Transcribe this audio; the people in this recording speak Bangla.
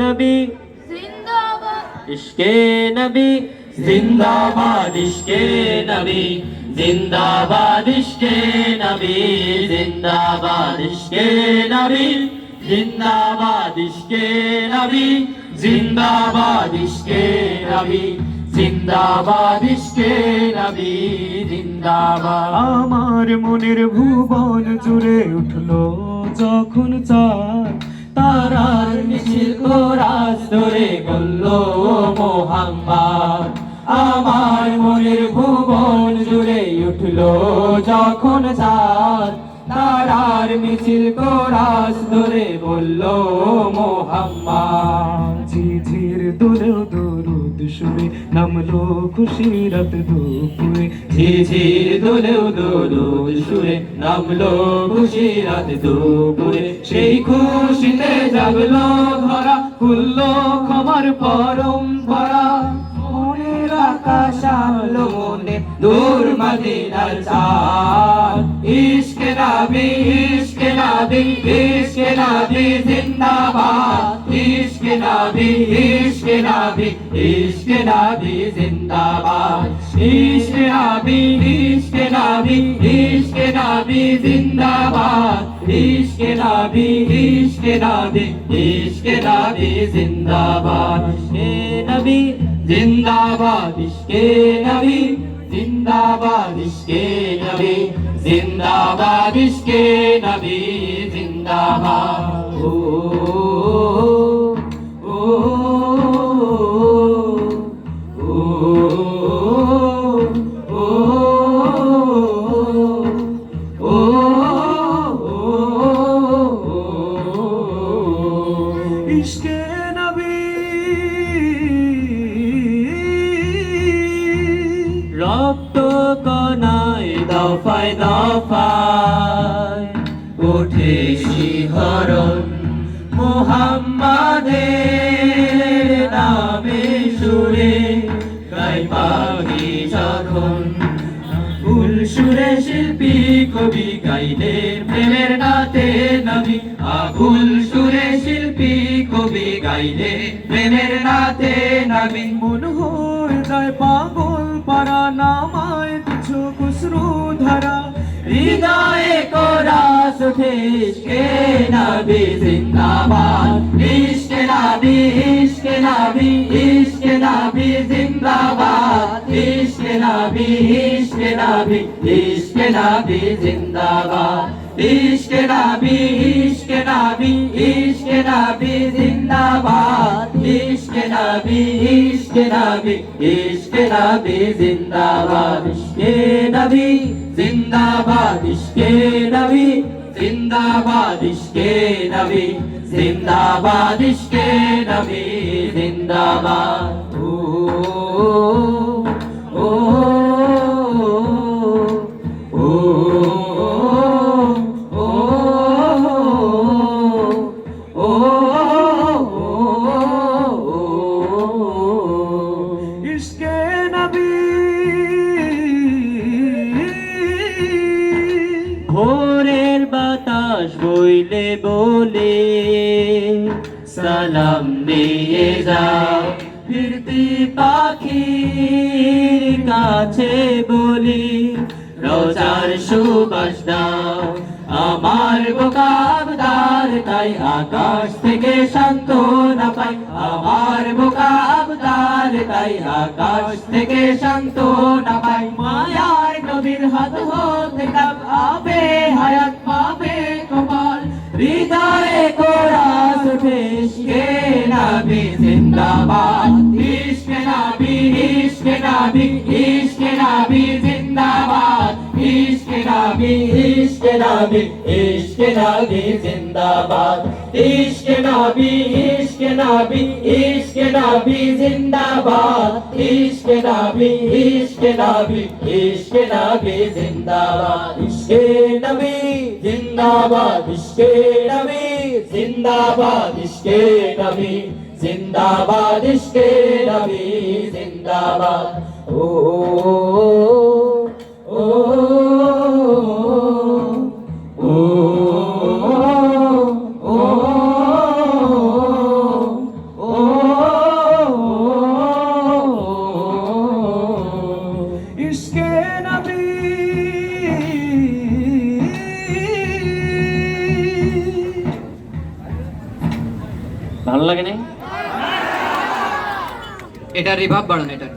নবী জিন্দাবাদ ইশকে নবী জিন্দাবাদ ইশকে নবী জিন্দাবাদ ইশকে নবী জিন্দাবাদ ইশকে নবী জিন্দাবাদ ইশকে নবী জিন্দাবাদ ইশকে নবী জিন্দাবাদ ইশকে নবী জিন্দাবাদ। আমার মনের ভুবন জুড়ে উঠলো যখন চাঁদ, তারার মিছিল কোরাস ধরে বলল মোহাম্মদ। আমার মনের ভুবন জুড়ে উঠলো যখন চাঁদ, তারার মিছিল কোরাস ধরে বলল মোহাম্মদ। ঝিঝির দোলেও দরুদ সুরে নামলো খুশিরাত দুপুরে, ঝিঝির দোলেও দরুদ সুরে নামলো খুশিরাত দুপুরে। সেই খুশিতে জাগলো ধরা, খুললো ক্ষমার পরম্পরা। মনের আকাশ আলো মনে দূর মদিনার চাঁদ। ইশকে নবী ইশকে নবী ইশকে নবী জিন্দাবাদ। ইশকে নবী ইশকে নবী ইশকে নবী জিন্দাবাদ। ইশকে নবী ইশকে নবী ইশকে নবী জিন্দাবাদ। ইশকে নবী ইশকে নবী ইশকে নবী জিন্দাবাদ। ইশকে নবী জিন্দাবাদ ইশকে নবী জিন্দাবাদ ইশকে নবী জিন্দাবাদ ইশকে নবী জিন্দাবাদ। ও ও ও ও ইশকে নবী রক্ত কণায় দফায় দফায় ওঠে শিহরণ মুহাম্মাদের নামে সুরে গাই পাখি যখন। ফুল সুরে শিল্পী কবি গাইলেন প্রেমের নাতে নবী। আবুল সুরে শিল্পী কবি গাইলে প্রেমের নাতে নবী। মন হয়ে যায় পাগল পারা নামায় কিছু খুসরু ধারা, হৃদয়ে কোরাস উঠে ইশকে নবী জিন্দাবাদ। ইশকে নবী ইশকে নবী ইশকে নবী জিন্দাবাদ। ইশকে নবী ইশকে নবী ইশকে নবী জিন্দাবাদ। ইশকে নবী ইশকে নবী ইশকে নবী জিন্দাবাদ। ইশকে নবী ইশকে নবী ইশকে নবী জিন্দাবাদ। ইশকে নবী জিন্দাবাদ ইশকে নবী জিন্দাবাদ ইশকে নবী জিন্দাবাদ ইশকে নবী জিন্দাবাদ। ও ও ও ও ও ইশকে নবী ভোরের বাতাস বইলে বলে সালাম দিয়ে যাও। ফিরতি পাখির কাছে বলি রোজার সুবাস দাও। আমার বোকাবদার তাই আকাশ থেকে সান্ত্বনা পাই। আমার বোকাবদার তাই আকাশ থেকে সান্ত্বনা পাই। মায়ার নবীর হাত হতে কাব আবে হায়াত পাবে কপাল। হৃদয়ে কোরাস উঠে ইশকে নবী জিন্দাবাদ। ইশকে নবী ইশকে নবী ইশকে নবী জিন্দাবাদ। ইশকে নবী ইশকে নবী ইশকে নবী জিন্দাবাদ। ইশকে নবী ইশকে নবী ইশকে নবী জিন্দাবাদ। ইশকে নবী ইশকে নবী ইশকে নবী জিন্দাবাদ। ইশকে নবী জিন্দাবাদ ইশকে নবী জিন্দাবাদ ইশকে নবী জিন্দাবাদ ইশকে নবী জিন্দাবাদ। ও ও ও ও ও ভালো লাগে নাই? এটা রিভাব বাড়ান এটা